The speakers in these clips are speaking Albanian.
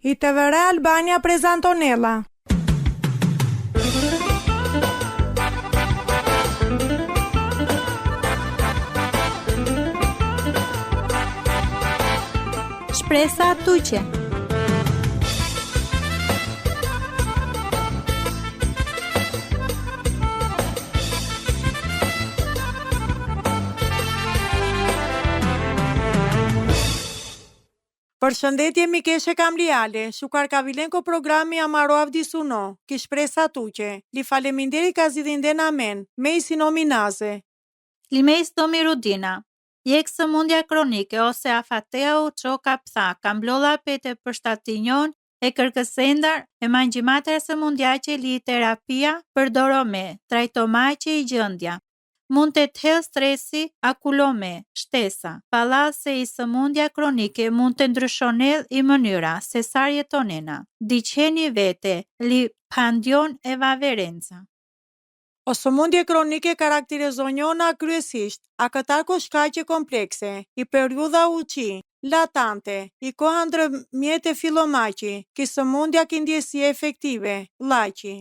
I TVR Albania prezantonella. Shpresa tuqe. Përshëndetje mikeshe kamliale, shukar ka vilenko programi amaro avdisuno, ki shpresa tuqe, li faleminderi ka zidhinden amen, me i sinominaze. Limes Tomi Rudina. Jek sëmundja kronike ose afatea u çoka ptha, kamblolla pete përshtatinjon e kërkësendar e mangjimate sëmundjaqe li terapia përdorome, trajtomaqe i gjëndja. Mund të thellë stresi, akulome, shtesa. Pallase i sëmundja kronike mund të ndryshonell i mënyra se sa jetonena. Diqeni vete, li pandion e vaverenca. O sëmundje kronike karakterizojona kryesisht a këtarko shkaqe komplekse, i periudha uqi, latante, i koha ndërmjet e fillomaqi, ki sëmundja ki ndjesie efektive, laqi.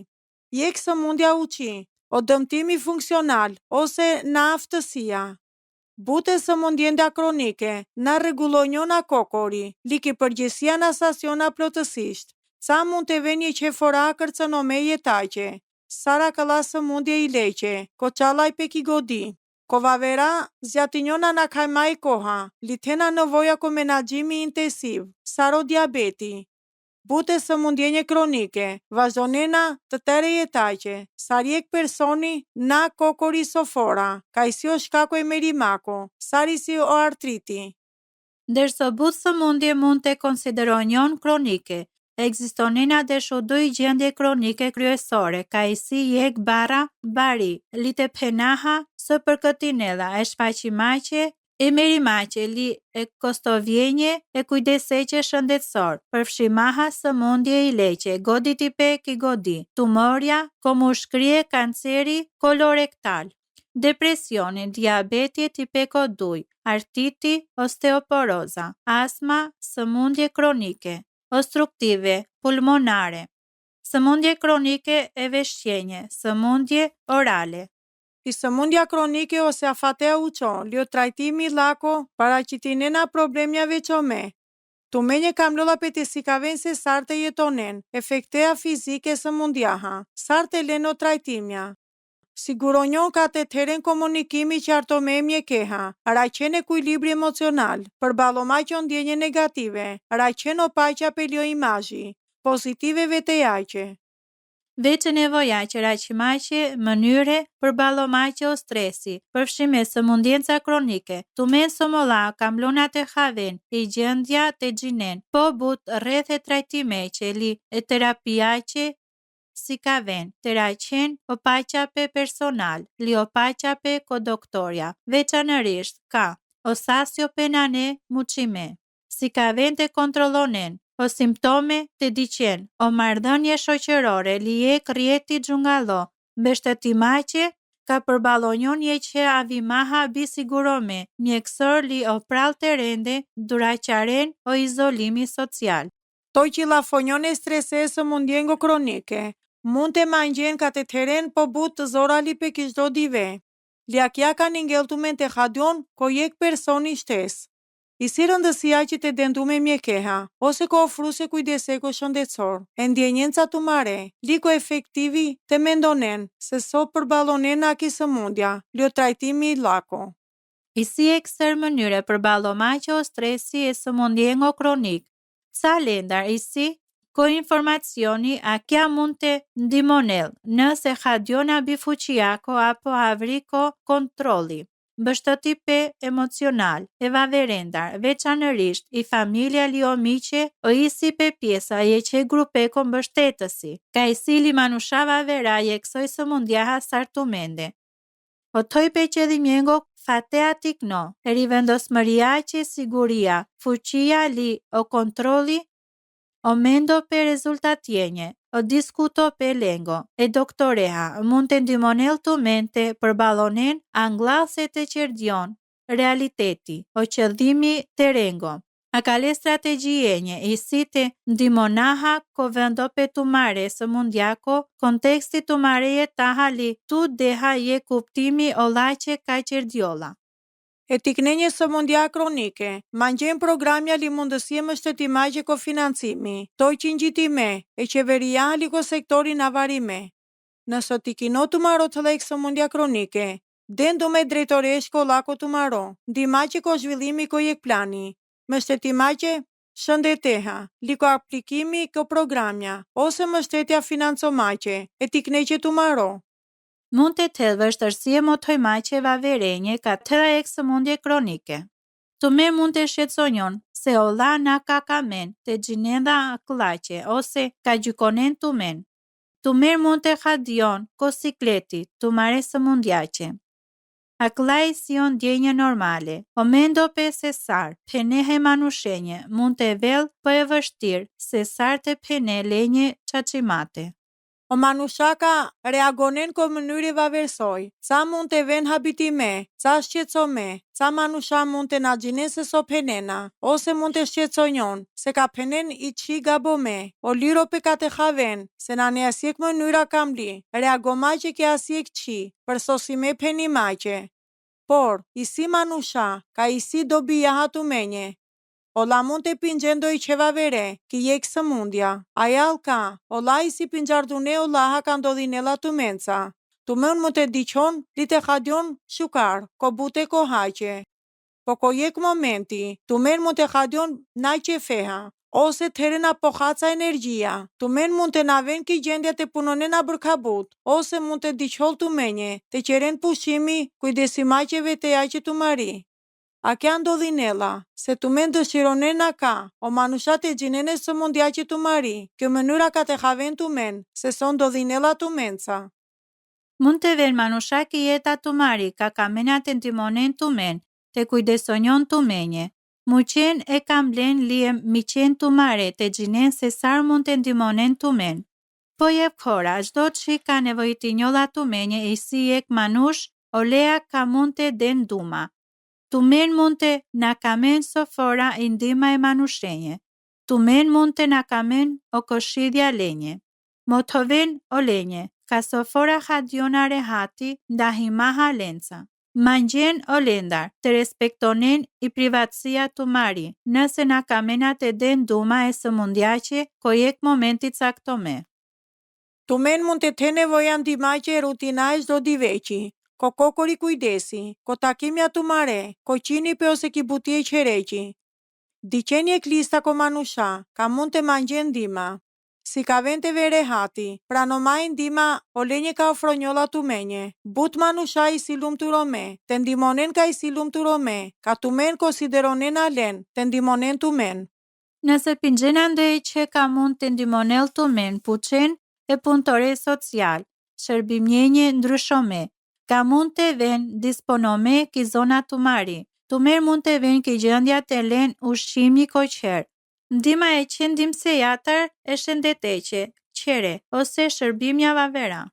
Jek sëmundja uqi, o dëmtimi funksional, ose na aftësia. Bute sëmundjenda kronike, na regulonjona kokori, liki përgjësia na stasiona plotësisht, ca mund të venje qefora kërcënome jetaqe, sara këlla sëmundje i leqe, ko qalaj peki godi. Kovavera, zjatinjona na kajmaj koha, litena nëvoja ko menagjimi intensiv, saro diabeti. Bute sëmundjenje kronike, vazhdonena të tere jetaqe, sarjek personi na kokori sofora, ka i si o shkako e merimako, sari si o artriti. Ndërsa butë sëmundje mund të konsideronjon kronike, ekzistonena dhe shuduj gjendje kronike kryesore, ka i si jek bara, bari, lite penaha, së përkëtinella, e shfaqimaqe, e merimaqe, li e kostovjenje, e kujdeseqe shëndetësor, përfshimaha sëmundje i leqe, godi tipe ki godi, tumorja, komushkrije, kanceri, kolorektal, depresioni, diabeti tipe koduj, artiti, osteoporoza, astma, sëmundje kronike, obstruktive, pulmonare, sëmundje kronike e veshqenje, sëmundje orale. I sëmundja kronike ose afatea uqon, lio trajtimi lako, paraqitinena problemjave qome. Tumenje kamlolla pete si ka ven se sarte jetonen, efektea fizike sëmundjaha, sarte leno trajtimja. Siguronjon ka të teren komunikimi qartome mjekeha, raqen ekuilibri emocional, përbalomaqon ndjenje negative, raqen o paqa pelio imazhi, pozitive vetejaqe. Veçe nevojaqe, raqimaqe, mënyre, përbalomaqe o stresi, përfshime sëmundjenca kronike, tumen somolla, kamlonat e haven, i gjendja të gjinen, po but rreth e trajtimeqe, li e terapiaqe, si ka ven, të raqen o paqape personal, li o paqape ko doktorja, veçanërisht ka, o sasjo penane muqime, si ka ven të kontrolonen, o simptome të diqen, o mardhënje shoqërore, li e krjeti gjungallo, mbështetimaqe, ka përbalonjon je që avimaha bisigurome, mjekësor li o pral të rende, duraqaren o izolimi social. Toj që lafonjon e strese sëmundjengo kronike, mund të mangjen ka të teren po but të zora li pe kishdo dive. Liakja ka ningeltumen të khadion ko jek personi shtes. I si rëndësia që të dendume mjekeha, ose ko ofruse kujdeseko shëndetësor, e ndjenjenca të mare, liko efektivi të mendonen, se so përbalonen a ki sëmundja, lio trajtimi i lako. I si ekster mënyre përbalomaqe o stresi e sëmundjengo kronik, sa lendar i si, ko informacioni a kja mund të ndimonel, nëse hadiona bifuqiako apo avriko kontroli. Mbështëtipe emocional, e vaverendar, veçanërisht i familja li o miqe, o isi pe pjesa je që grupeko mbështetësi, ka i sili manushava vera je kësoj sëmundjaha sartumende. O toj pe që dhimjengo fatea tikno, e rivendosmëria që siguria, fuqia li o kontroli, o mendo pe rezultatjenje, o diskuto pe lengo, e doktoreha mund të ndimonel të mente përbalonen anglaset e qerdion, realiteti, o qëllimi të rengo. A ka le strategjienje i si të ndimonaha ko vendo pe tu mare së mundjako, konteksti tu mareje tahali tu deha je kuptimi olache ka qerdiola. E tiknenje së mundja kronike, mangjen programja li mundësie më shtettimaqe ko financimi, toj qingjitime, e qeveria liko sektori navarime. Nësë t'i kino të maro të lejkë së mundja kronike, den do me drejtoresh ko lako të maro, ndimaqe ko zhvillimi ko jek plani, më shtettimaqe shëndeteha, liko aplikimi ko programja, ose më shtetja financomaqe, e tikneqe të maro. Mund të tellë vështërsie motojmaqe vaverenje ka tëra ek sëmundje kronike. Të merë mund të shqetësonjon se ola na ka kamen të gjinenda akëllaqe ose ka gjykonen të men. Të merë mund të hadion ko sikleti të mare sëmundjaqe. Akëllaj si on djenje normale, o mendo pe sesar, penehe manushenje mund të vel për e vështir sesar të pene lenje qaqimate. O manushaka reagonen ko mënyri vaversoj, ca mund të ven habitime, ca shqetsome, ca manusha mund të na gjinen se so penena, ose mund të shqetsonjon, se ka penen i qi gabome, o liro pe ka të haven, se na ne asjek mënyra kam li, reagoma që ke asjek qi, për sosime penimaqe. Por, i si manusha, ka i si dobi jahatu menje, ola mund të pingjendo i qevavere, ki jek së mundja. Ajal ka, ola i si pingjardune ola ha ka ndodhinela të menca. Të mën më të diqon, li të khadion shukar, ko bute ko haqe. Po ko jek momenti, të mën më të khadion naqe feha, ose të herena po haca energjia. Të mën mund të naven ki gjendja të punonena bërkabut, ose mund të diqol të menje, të qeren pushimi, kujdesimaqeve të jaqe të mari. A kja ndodhinela, se të men dëshironena ka, o manushat e gjinene së mundja që të mari, kjo mënyra ka të haven të men, se son ndodhinela të menca. Mund të ven manusha ki jeta të mari, ka kamenat e ndimonen të men, të kujdesonjon të menje. Muqen e kam len liem mi qen të mare, të gjinen se sar mund të ndimonen të men. Po jep kora, gjdo që ka nevojtinjolla të menje i si jek manush, o lea ka mund të den duma. Të men mund të na kamen sofora i ndima e manushenje. Të men mund të na kamen o koshidhja lenje. Mo të ven o lenje, ka sofora hadiona rehati ndahimaha lenca. Mangjen o lendar, të respektonen i privatësia të mari, nëse na kamenat e den duma e së mundjaqe, ko jek momentit saktome. Të men mund të te nevoja ndimaqe e rutina e zdo diveqi, ko kokori kujdesi, ko takimja të mare, ko qini pe ose ki butje qereqi. Diqenje klista ko manusha, ka mund të mangjen ndima. Si ka vente vere hati, pranomaj ndima o lenje ka ofronjolla të menje. But manusha i silum të rome, të ndimonen ka i silum të rome, ka të men konsideronen alen, të ndimonen të men. Nëse pingjena ndej që ka mund të ndimonel të men, puqen e punëtore social, shërbimjenje ndryshome, ka mund të ven disponome ki zona të mari. Të merë mund të ven ki gjëndja të len ushqimi koqer. Ndima e qendim se jatër e shëndeteqe, qere, ose shërbimja vavera.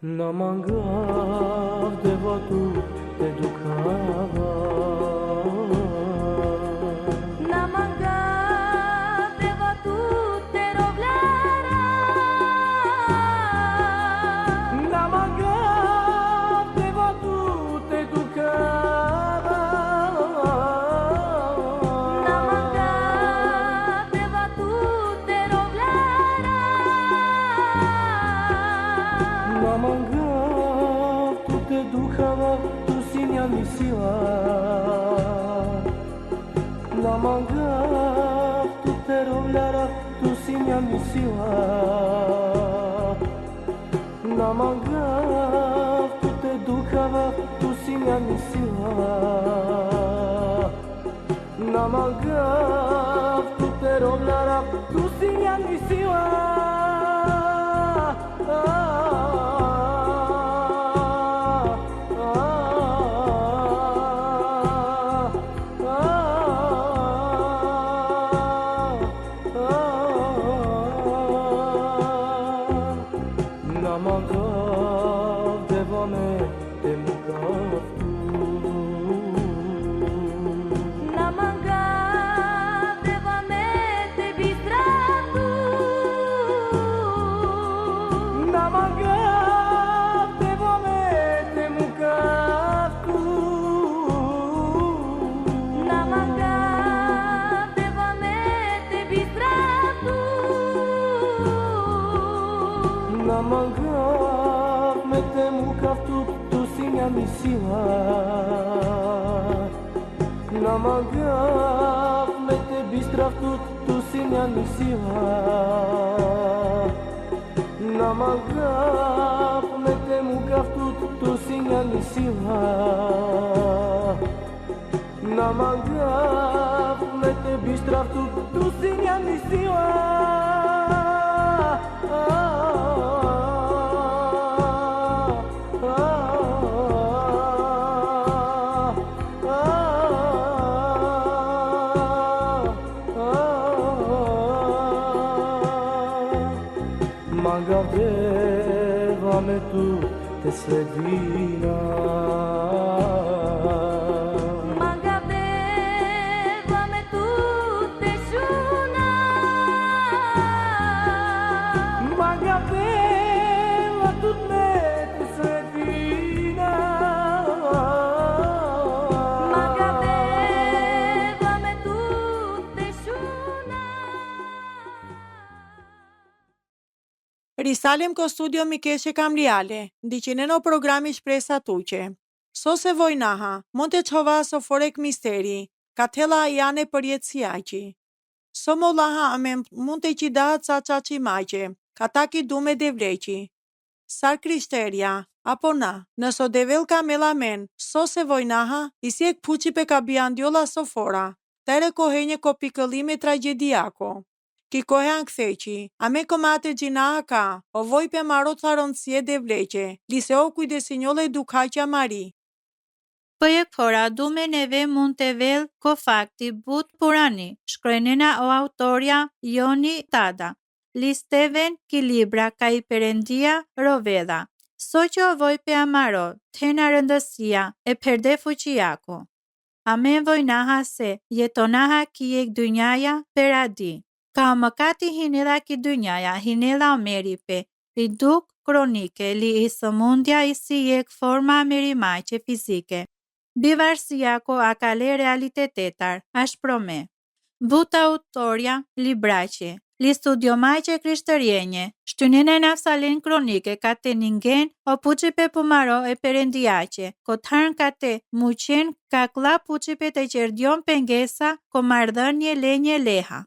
Na mangar de vatut te ducava. Na mangar de vatut te rovlara. Na mangar de vatut te ducava. Na mangar de vatut te rovlara. Na mangar tu te ducava, tu si mia misiva. Na mangaf tu te rovlara tu si mia misiva. Na mangaf tu te dukava tu si mia misiva. Na mangaf tu te rovlara tu si mia misiva. Na mangaf me te bistraftut tu si mia misiva. Na mangaf me te mukaftut tu si mia misiva. Na mangaf me te bistraftut tu si mia misiva. Magaveva-me tu te svedina. Magaveva-me tu te shuna. Magaveva tu me te svedina. Magaveva-me tu te shuna. Risalim ko studio Mikeshe Kamliale, ndiqineno programi Shpresa Tuqe. Sose vojnaha, mund të çovaso forek misteri, katela jane përjetësiaqi. Somolaha ame mund të qidahat sa qaci maqe, kataki dume devleqi. Sar krishterja, apo na, nëso devel ka melamen, sose vojnaha, isiek puqipe ka biandjola sofora, tere kohenje ko pikëllime tragediako. Ki kohan ktheqi, ame komate gjinaha ka, o vojpe marot tharonësie devleqe, liseo kujdesinjole dukaqja mari. Projektora dume neve mund të vel ko fakti but purani, shkrenena o autoria Joni Tada, listeven ki libra ka i perendia roveda, soqo vojpe amaro, tena rëndësia e perde fuqiako. Amen vojnaha se jetonaha kiek dynjaja peradi. Ka mëkati hinela ki dynjaja, hinela o meripe, li duk kronike, li i sëmundja i si jek forma merimaqe fizike. Bivarësiako a kale realitetetar, ashprome. Buta autoria libraçe, li studiomaqe krishtërjenje, shtynene nafsalen kronike ka te ningen o puqipe pumaro e perendiaqe, kotharn ka te muqen ka kla puqipe të qerdion pengesa ko mardhënje lenje leha.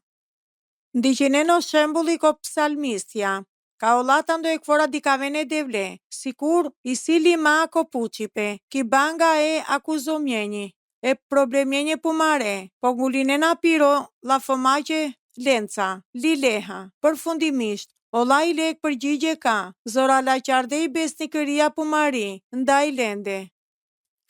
Ndiqineno shembulli ko psalmistja, ka olata ndo e kvora dikavene devle, sikur i sili ma ko puqipe, ki banga e akuzomjenji, e problemjenje pumare, po ngulinena piro la fëmaqe lenca, li leha, përfundimisht, ola i lek përgjigje ka, zora la qardej besnikëria pumari, ndaj lende.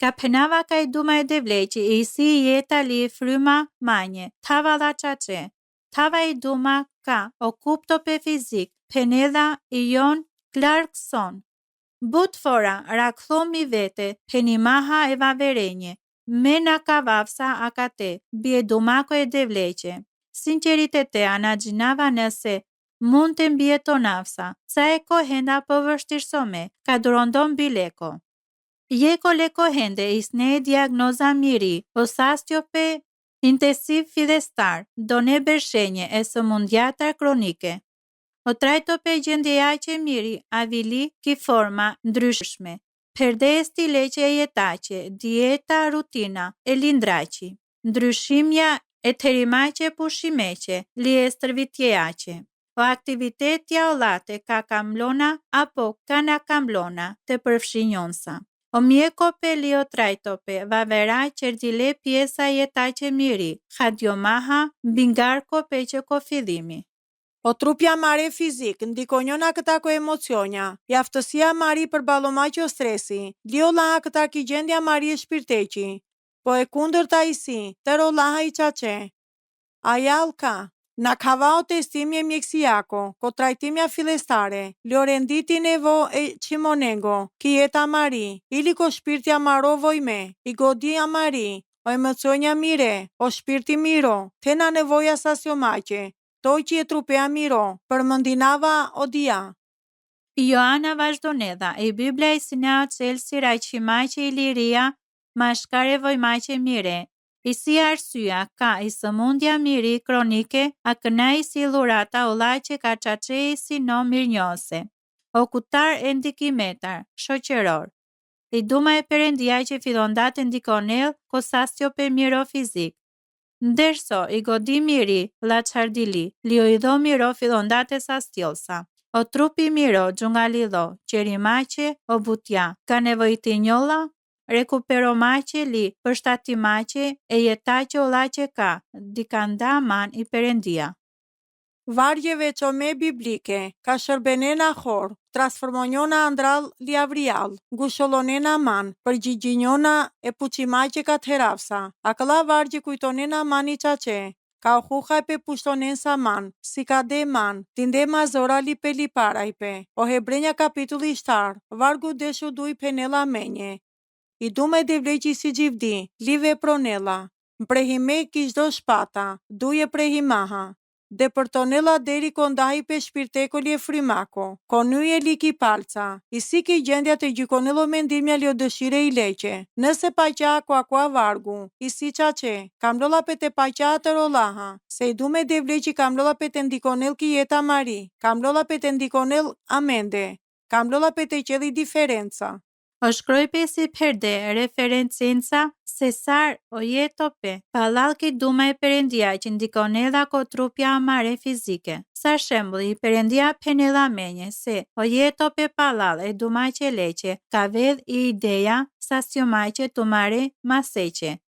Ka penava ka i duma e devleqi, i si jeta li fryma manje, tava la qace. Tava i duma ka o kuptope fizik, penedha i jon Clarkson. But fora rakthomi vete, penimaha e vaverenje, mena ka vafsa akate, bie dumako e devleqe. Sinceritete anagjinava nëse mund të mbjetonafsa, sa e kohenda përvështirësome, ka durondon bileko. Jeko leko hende isne diagnoza miri, osastiope intensiv fidestar, done bershenje e sëmundjata kronike. O trajtope gjendjeaqe miri, avili ki forma ndryshme, perde stileqe e jetaqe, dieta rutina e lindraqi, ndryshimja e terimache pushimeche, li e stërvitjeache. O aktivitetja ollate ka kamlona apo kana kamlona të përfshinjonsa. O mjekope lio trajtope, vavera qerdile pjesa jetache miri, hadiomaha, bingarko peqe ko fillimi. O trupja mare fizik, ndikonjona këta ko emocionja, i aftësia mari për balomaqo stresi, liolla këta ki gjendja mari e shpirteqi, po e kundër ta i si, tëro laha i qache. Ajalka, na kavao testimje mjeksijako, ko trajtimja filestare, liorenditi nevo e qimonengo, ki jeta mari, ili ko shpirtja maro vojme, i godia mari, o emocionja mire, o shpirti miro, tena nevoja sasiomache, toj që e trupea miro, për mëndinava o dia. Ioana vazhdonedha, e Biblia i sinea Chelsea rajqimaqe i liria, mashkare vojmaqe mire, i si arsyeja ka i sëmundja miri kronike, a këna i si lurata ollaqe ka qache i si no mirnjose. O kutar e ndikimetar, shoqeror. I duma e perendia që fidondat e ndikonel, kosastjo pe miro fizik. Ndërso i godi miri, la qardili, li o i do miro fidondat e sastjosa. O trupi miro, gjungalidho, qerimache, o butja, ka nevojti njolla, rekuperomache li, përstatimache, e jetache ollache ka, dikanda man i perendia. Vargjeve qome biblike, ka shërbenena hor, transformonjona andral liavrial, ngusholonena man, përgjigjinjona e puqimaqe ka terafsa, akëla vargje kujtonena man i qache, ka uhuha pe pushtonen sa man, si ka de man, tinde mazora li pe li parajpe, o Hebrenja kapitulli 7, vargu deshu duj penela menje. I dume de vleqi si gjivdi, live pronela, mprehime kishdo shpata, duje prehimaha, de për tonela deri kondahi pe shpirteko li e frimako, konuje li ki palca, i si ki gjendja të gjykonelo mendimja li o dëshire i leqe, nëse paqa kwa vargu, i si qache, kamlola pe te paqa të rolaha, se i dume de vleqi kamlola pe te ndikonel ki jeta mari, kamlola pe te ndikonel amende, kamlola pe te qedhi diferenca. O shkrojpe si perde referencenca Cesar o jetope, palalki duma e perendia që ndikonedha ko trupja amare fizike. Sa shembulli, perendia penela menje se o jetope palal e dumache leqe, ka vedh i ideja sasiomache tumare maseche.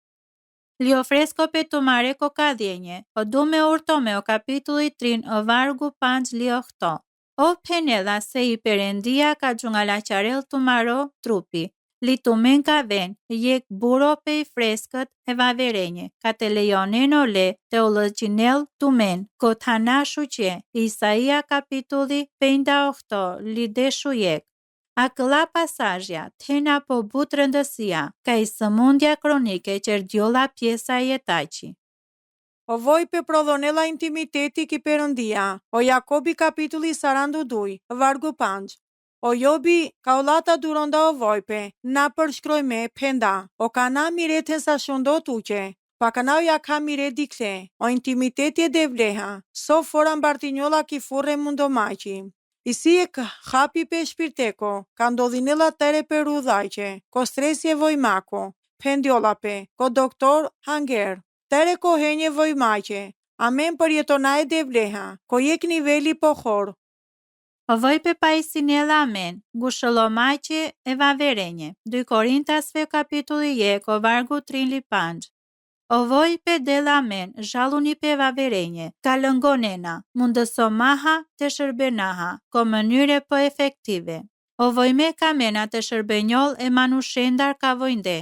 Li ofresco pe tumare ko ka djenje, o dume urtome o kapitulli 3 o vargu 5 li ohto. O penela se i perendia ka gjungalaqarel tumaro trupi, li tumen ka ven, jek buro pe i freskët e vaverenje, ka te lejoneno le te olëgjinel tumen, ko thana shuqe, Isaia kapitulli 58 li deshu jek. A këlla pasazhja, tena po but rëndësia, ka i sëmundja kronike qerdjolla pjesa jetaci. O vojpe prodhonela intimiteti ki perëndia, o Jakobi kapitulli 42, vargu 5. O Jobi ka olata duronda o vojpe, na përshkroj me penda, o kana mireten sa shundo tuqe, pa kana o ja ka mire dikle, o intimiteti e devleha, so fora mbartinjola ki furre mundomaqi. I si e hapi pe shpirteko, ka ndodhinela tere per udhajqe, ko stresi e vojmako, pendiola pe, ko doktor hanger, tere ko henje vojmaqe, amen për jetona e devleha, ko jek niveli pohor. O vojpe pa i sinela amen, gushëllomache e vaverenje, 2 Korintasve kapitulli jeko, vargu 3 li panj. O vojpe dela amen, zhalluni pe vaverenje, ka lëngonena, mundësomaha të shërbenaha, ko mënyre po efektive. O vojme ka mena të shërbenjol e manushendar ka vojnde.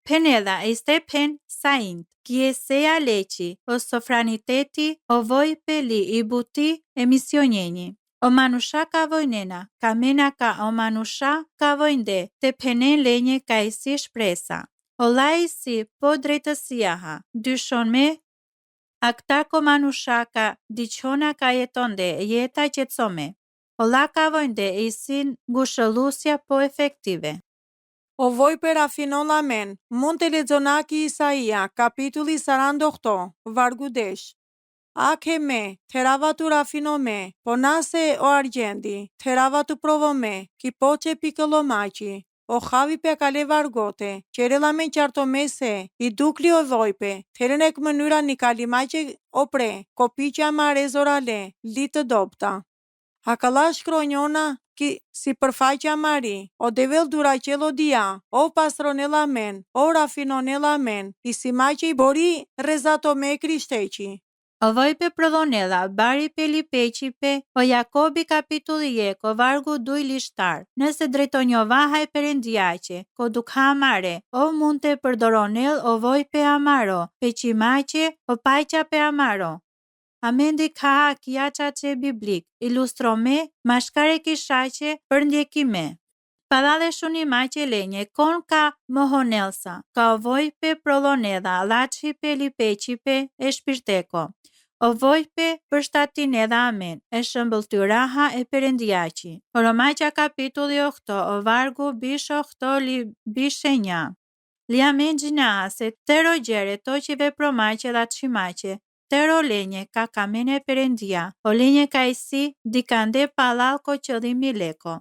Penela e stepen saint, kjesea leqi, o sofraniteti, o vojpe li i buti e misionjeni. O manusha ka vojnena, ka mena ka o manusha ka vojnde, te penen lenje ka i si shpresa. O lai si po drejtësiaha, dyshon me, akta ko manusha ka diqona ka jetonde, jeta qetsome. O la ka vojnde i si ngushëllusja po efektive. O vojpe rafinon lamen, mund të lexonaki Isaia, kapitulli 48, vargu desh. Ake me, terava tu rafino me, po nase o argjendi, terava tu provo me, ki poqe pikëllomaqi, o havi pe kale vargote, qerella me qartomese, i dukli o vojpe, theren ek mënyra një kalimaqe o pre, kopiqja marezorale, litë dopta. Hakala shkronjona si përfaqja mari, o devel duraqelo dia, o pastronela men, o rafinonela men, i si maqe i bori rezato me krishteqi. O vojpe prodhonella, bari pelipeqipe, o Jakobi kapitulli 1, vargu 2 lishtar, nëse drejtonjovaha e perëndiaqe, ko dukha amare, o munte përdoronel o vojpe amaro, peqimaqe, o pajqa pe amaro. Amendi ka kiaqa që biblik, ilustrome, mashkare kishaqe për ndjekime. Padale shuni maqe lenje, kon ka mohonelsa, ka o vojpe prodhonella, laçi pelipeqipe e shpirteko. O vojpe për shtatin edhe amen, e shëmbëltyraha e perëndiaqi. Romaqa kapitulli 8, o vargu bish 8 li bishenja. Li amen gjinaha se tero gjere toqive promaqe dhe qimaqe, tero lenje ka kamene perëndia, o lenje ka isi dikande palal ko qëllimi leko.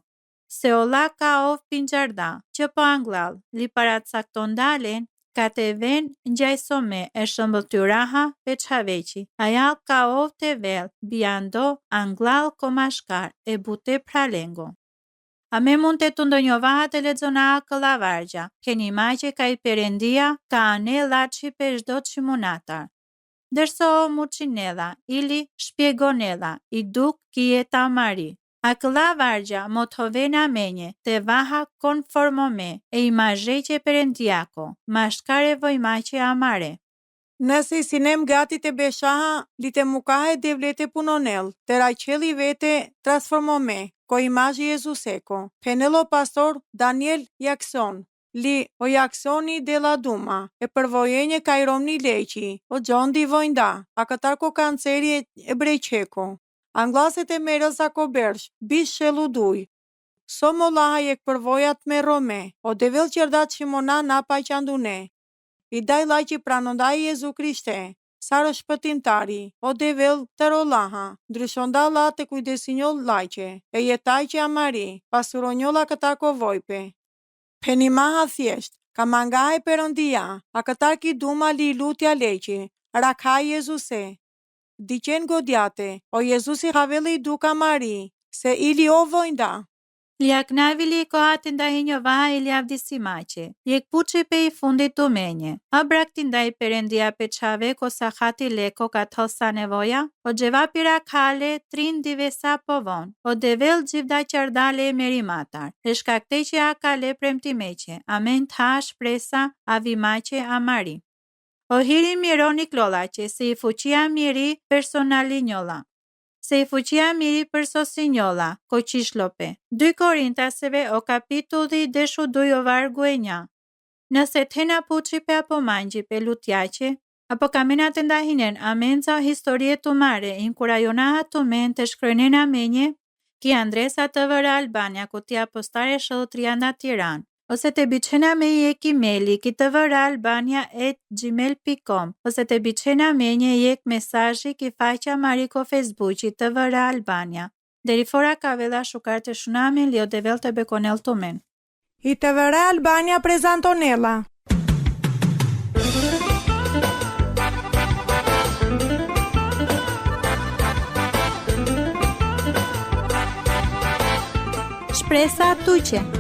Se ola ka of pinjarda, që po anglal, li parat sakton dalen, ka te ven njajsome e shëmbëltyraha pe qaveqi. Ajal ka of te vel, biando, anglal ko mashkar, e bute pralengo. A me mund të ndonjovaha të lexona këlla vargja, keni maqe ka i perëndia, ka ane laçi pe çdo çimonatar. Dërso o muçinella, ili shpjegonella, i duk kieta mari. A këlla vargja motovena menje, te vaha konformome, e imazheqe perëndiako, mashkare vojmaqe amare. Nëse sinem gati të beshaha, li të mukahe devlete punonel, të raqeli vete transformome, ko imazhi Jezuseko. Penelo pastor Daniel Jakson, li o Jaksoni de la Duma, e përvojenje Kairomni leqi, o gjondi vojnda, a këtar ko kanceri e breqeko. Anglaset e merës ako bersh, bish sheluduj. Somo laha jek përvojat me Rome, o devel qerdat shimona na pa qandune. I daj laqi pranondaj Jezu Krishte, sarë shpëtimtari, o devel të rolaha, ndryshonda la të kujdesinjol laqe, e jetaj që amari, pasuronjola këtar ko vojpe. Penimaha thjesht, ka mangahe perëndia, a këtar ki duma li lutja leqi, rakha Jezuse. Diqen godjate, o Jezusi haveli duka mari, se ili o vojnda. Liaknavili kohatin da hinjovaha ili avdisi maqe, jek puqi pe i fundit të menje. A braktin da i perëndia pe qave ko sa hati leko ka thosa nevoja, o gjevapira kale trin divesa povon, o devel gjivda qardale e merimatar, e shkakteqe a kale premtimeqe, amen tha shpresa avimaqe amari. O hiri mironi klolace, se i fuqia miri personali njolla. Se i fuqia miri përsosi njolla, ko qishlope. 2 Korintaseve o kapitulli deshu 2 o vargu e 1. Nëse tena puqi pe apo manji pe lutjace, apo kamena të ndahinen amenca o historie të mare, inkurajonaha të men të shkrynena menje, ki Andresa të vëra Albania, ku ti apostare shëllëtria nda Tiran. Ose të biqena me i ek emaili ki të vëra albania@gmail.com, ose të biqena me një ek mesazhi ki faqja Mariko Facebooki të vëra Albania. Deri fora ka vella shukar të shunamin lio devel të bekonel të men. I të vëra Albania prezantonella. Shpresa tuqe.